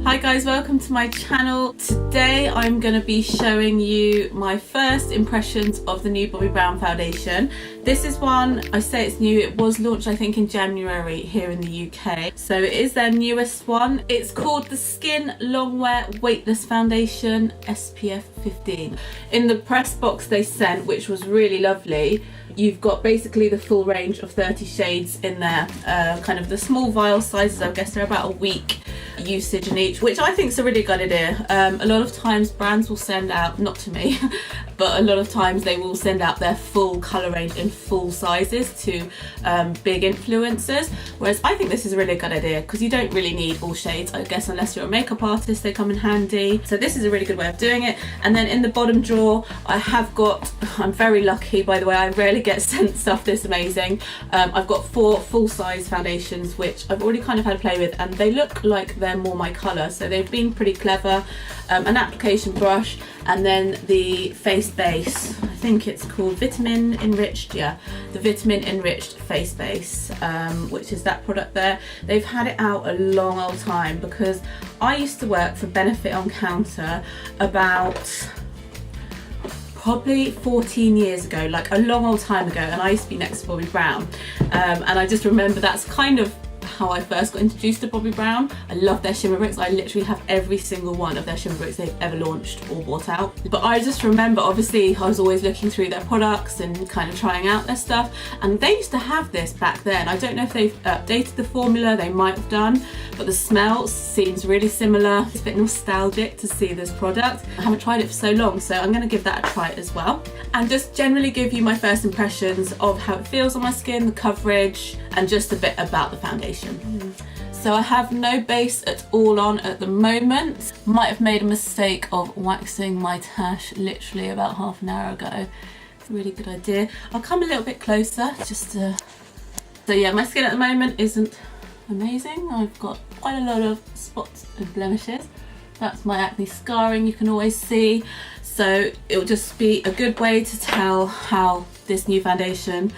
Hi guys, welcome to my channel. Today I'm going to be showing you my first impressions of the new Bobbi Brown Foundation. This is one, I say it's new, it was launched I think in January here in the UK. So it is their newest one. It's called the Skin Longwear Weightless Foundation SPF15. In the press box they sent, which was really lovely, you've got basically the full range of 30 shades in there, kind of the small vial sizes. I guess they're about a week usage in each, which I think is a really good idea. A lot of times brands will send out, not to me, but a lot of times they will send out their full colour range in full sizes to big influencers, whereas I think this is a really good idea because you don't really need all shades, I guess, unless you're a makeup artist, they come in handy. So this is a really good way of doing it. And then in the bottom drawer I have got, I'm very lucky by the way, I rarely get sent stuff this amazing. I've got 4 full-size foundations which I've already kind of had to play with, and they look like they're more my colour, so they've been pretty clever. An application brush, and then the face base, I think it's called Vitamin Enriched, yeah, the Vitamin Enriched face base, which is that product there. They've had it out a long old time because I used to work for Benefit on Counter about probably 14 years ago, like a long old time ago, and I used to be next to Bobbi Brown, and I just remember that's kind of how I first got introduced to Bobbi Brown. I love their shimmer bricks. I literally have every single one of their shimmer bricks they've ever launched or bought out. But I just remember, obviously, I was always looking through their products and kind of trying out their stuff, and they used to have this back then. I don't know if they've updated the formula, they might have done, but the smell seems really similar. It's a bit nostalgic to see this product. I haven't tried it for so long, so I'm going to give that a try as well, and just generally give you my first impressions of how it feels on my skin, the coverage, and just a bit about the foundation. So I have no base at all on at the moment. Might have made a mistake of waxing my tash literally about half an hour ago. It's a really good idea. I'll come a little bit closer just to... So yeah, my skin at the moment isn't amazing. I've got quite a lot of spots and blemishes. That's my acne scarring, you can always see. So it'll just be a good way to tell how this new foundation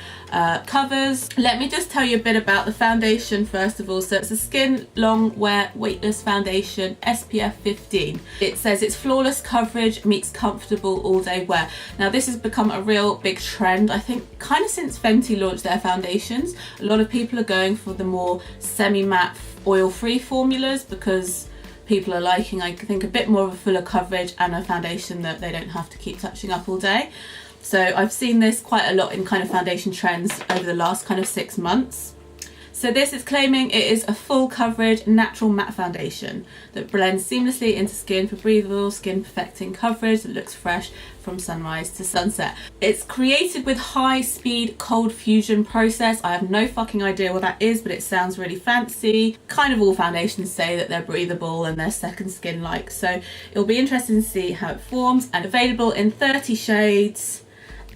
covers. Let me just tell you a bit about the foundation first of all. So it's a Skin Longwear Weightless Foundation SPF 15. It says it's flawless coverage meets comfortable all day wear. Now this has become a real big trend, I think, kind of since Fenty launched their foundations. A lot of people are going for the more semi-matte oil-free formulas because people are liking, I think, a bit more of a fuller coverage and a foundation that they don't have to keep touching up all day. So I've seen this quite a lot in kind of foundation trends over the last kind of 6 months. So this is claiming it is a full coverage natural matte foundation that blends seamlessly into skin for breathable, skin perfecting coverage that looks fresh from sunrise to sunset. It's created with high speed cold fusion process. I have no fucking idea what that is, but it sounds really fancy. Kind of all foundations say that they're breathable and they're second skin like, so it'll be interesting to see how it forms. And available in 30 shades,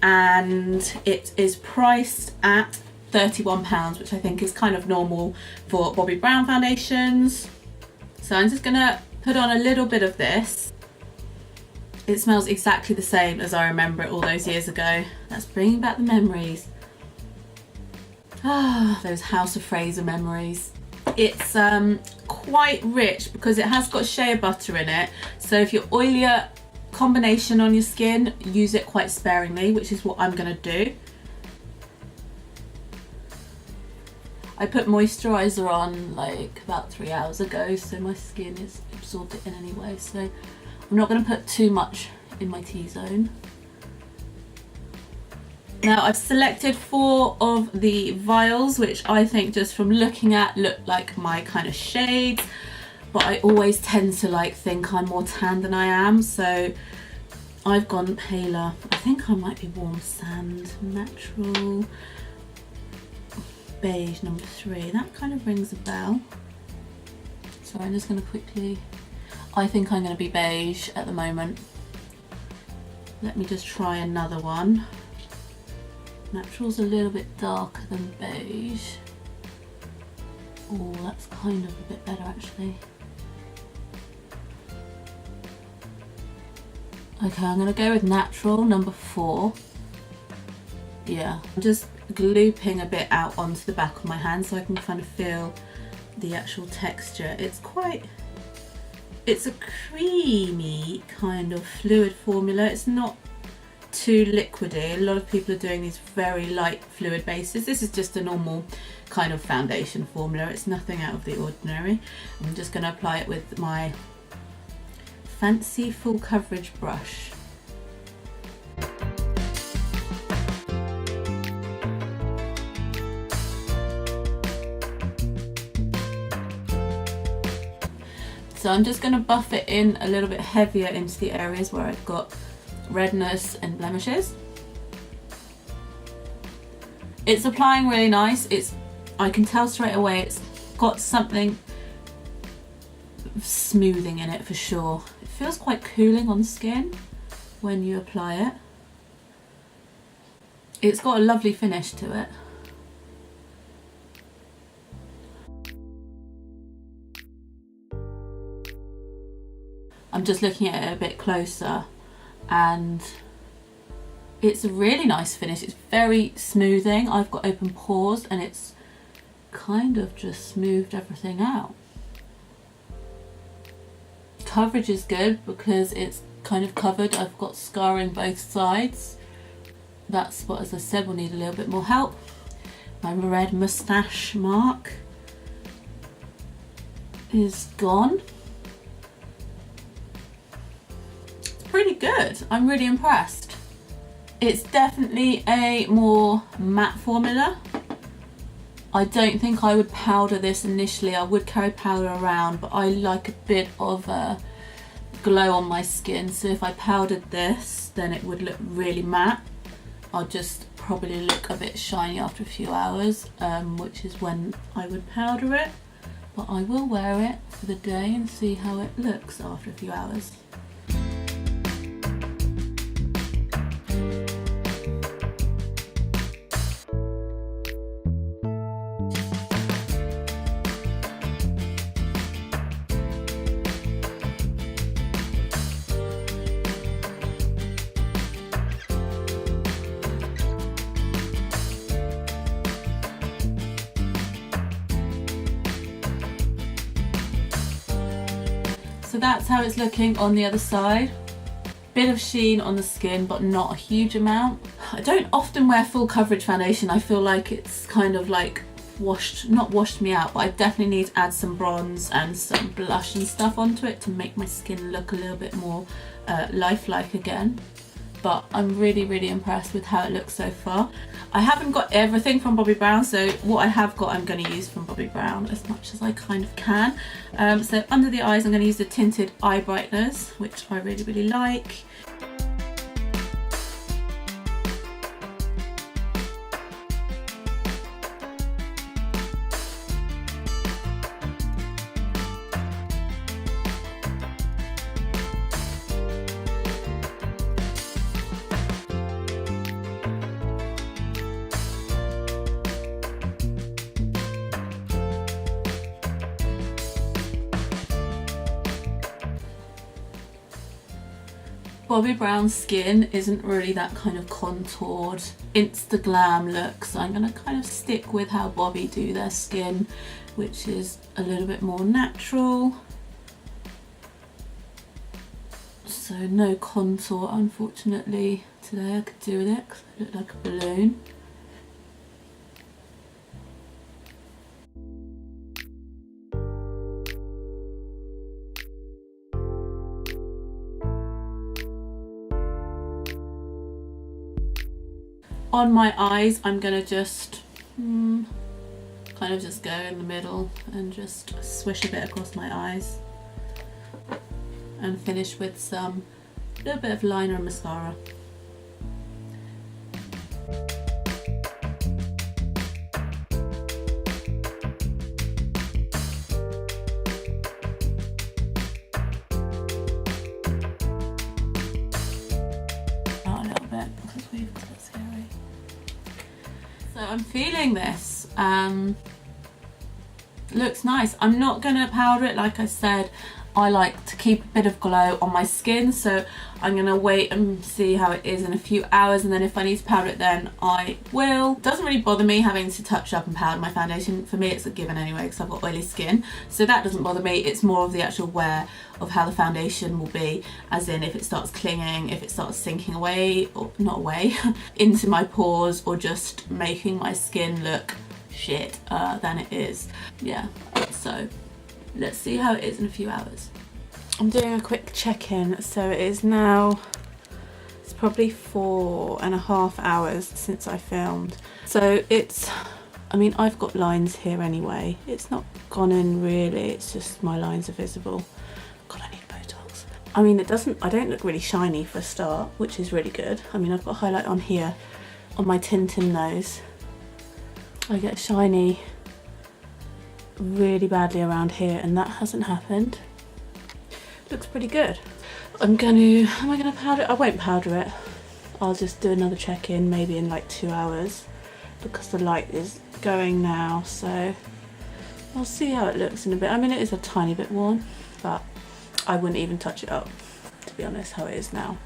and it is priced at £31, which I think is kind of normal for Bobbi Brown foundations. So I'm just gonna put on a little bit of this. It smells exactly the same as I remember it all those years ago. That's bringing back the memories. Ah, those House of Fraser memories. It's quite rich because it has got shea butter in it. So if you're oilier combination on your skin, use it quite sparingly, which is what I'm gonna do. I put moisturiser on like about 3 hours ago, so my skin has absorbed it in anyway, so I'm not going to put too much in my T-zone. Now I've selected 4 of the vials, which I think just from looking at look like my kind of shades, but I always tend to like think I'm more tan than I am, so I've gone paler. I think I might be warm sand, natural, beige number 3. That kind of rings a bell. So I'm just going to quickly, I think I'm going to be beige at the moment. Let me just try another one. Natural's a little bit darker than beige. Oh, that's kind of a bit better actually. Okay, I'm going to go with natural number 4. Yeah, I'm just glooping a bit out onto the back of my hand so I can kind of feel the actual texture. It's quite It's a creamy kind of fluid formula. It's not too liquidy. A lot of people are doing these very light fluid bases. This is just a normal kind of foundation formula. It's nothing out of the ordinary. I'm just going to apply it with my fancy full coverage brush. So I'm just going to buff it in a little bit heavier into the areas where I've got redness and blemishes. It's applying really nice. I can tell straight away it's got something smoothing in it for sure. It feels quite cooling on the skin when you apply it. It's got a lovely finish to it. I'm just looking at it a bit closer and it's a really nice finish. It's very smoothing. I've got open pores and it's kind of just smoothed everything out. Coverage is good because it's kind of covered. I've got scarring both sides. That spot, as I said, will need a little bit more help. My red moustache mark is gone. Pretty good. I'm really impressed. It's definitely a more matte formula. I don't think I would powder this initially. I would carry powder around, but I like a bit of a glow on my skin, so if I powdered this then it would look really matte. I'll just probably look a bit shiny after a few hours, which is when I would powder it, but I will wear it for the day and see how it looks after a few hours. So that's how it's looking on the other side. Bit of sheen on the skin, but not a huge amount. I don't often wear full coverage foundation. I feel like it's kind of like not washed me out, but I definitely need to add some bronze and some blush and stuff onto it to make my skin look a little bit more lifelike again. But I'm really, really impressed with how it looks so far. I haven't got everything from Bobbi Brown, so what I have got I'm going to use from Bobbi Brown as much as I kind of can. So under the eyes I'm going to use the tinted eye brighteners, which I really, really like. Bobbi Brown's skin isn't really that kind of contoured insta glam look, so I'm going to kind of stick with how Bobbi do their skin, which is a little bit more natural. So no contour unfortunately today. I could do with it because I look like a balloon. On my eyes, I'm going to just kind of just go in the middle and just swish a bit across my eyes and finish with some little bit of liner and mascara. A little bit because we've got this here. So I'm feeling this. Looks nice. I'm not going to powder it like I said. I like to keep a bit of glow on my skin, so I'm gonna wait and see how it is in a few hours, and then if I need to powder it then I will. It doesn't really bother me having to touch up and powder my foundation. For me it's a given anyway because I've got oily skin, so that doesn't bother me. It's more of the actual wear of how the foundation will be, as in if it starts clinging, if it starts sinking away, or not away, into my pores, or just making my skin look shit than it is. Yeah, so let's see how it is in a few hours. I'm doing a quick check-in. So it is now, it's probably 4.5 hours since I filmed. So it's, I mean, I've got lines here anyway. It's not gone in really, it's just my lines are visible. God, I need Botox. I mean, it doesn't, I don't look really shiny for a start, which is really good. I mean, I've got highlight on here, on my tinted nose. I get shiny really badly around here, and that hasn't happened. Looks pretty good. Am I gonna powder it? I won't powder it. I'll just do another check-in maybe in like 2 hours, because the light is going now, so I'll see how it looks in a bit. I mean, it is a tiny bit worn, but I wouldn't even touch it up, to be honest, how it is now.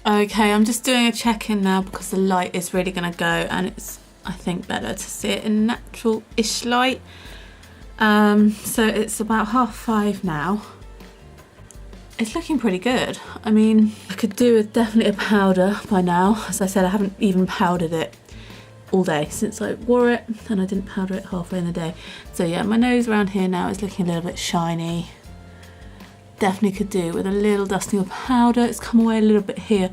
Okay, I'm just doing a check-in now because the light is really gonna go, and it's, I think, better to see it in natural-ish light. So it's about 5:30 now. It's looking pretty good. I mean, I could do with definitely a powder by now. As I said, I haven't even powdered it all day since I wore it, and I didn't powder it halfway in the day. So yeah, my nose around here now is looking a little bit shiny. Definitely could do with a little dusting of powder. It's come away a little bit here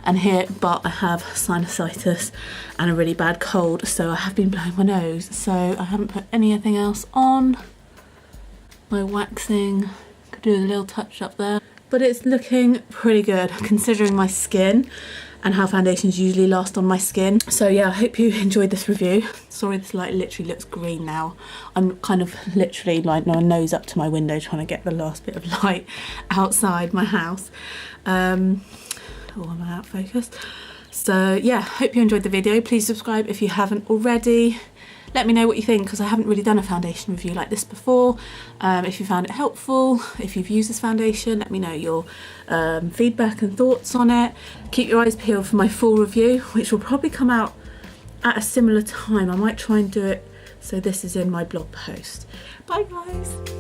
and here, but I have sinusitis and a really bad cold, so I have been blowing my nose, so I haven't put anything else on. My waxing, could do a little touch up there, but it's looking pretty good considering my skin and how foundations usually last on my skin. So yeah, I hope you enjoyed this review. Sorry, this light literally looks green now. I'm kind of literally like my nose up to my window trying to get the last bit of light outside my house. Oh, I'm out of focus. So yeah, hope you enjoyed the video. Please subscribe if you haven't already. Let me know what you think, because I haven't really done a foundation review like this before. If you found it helpful, if you've used this foundation, let me know your feedback and thoughts on it. Keep your eyes peeled for my full review, which will probably come out at a similar time. I might try and do it so this is in my blog post. Bye guys.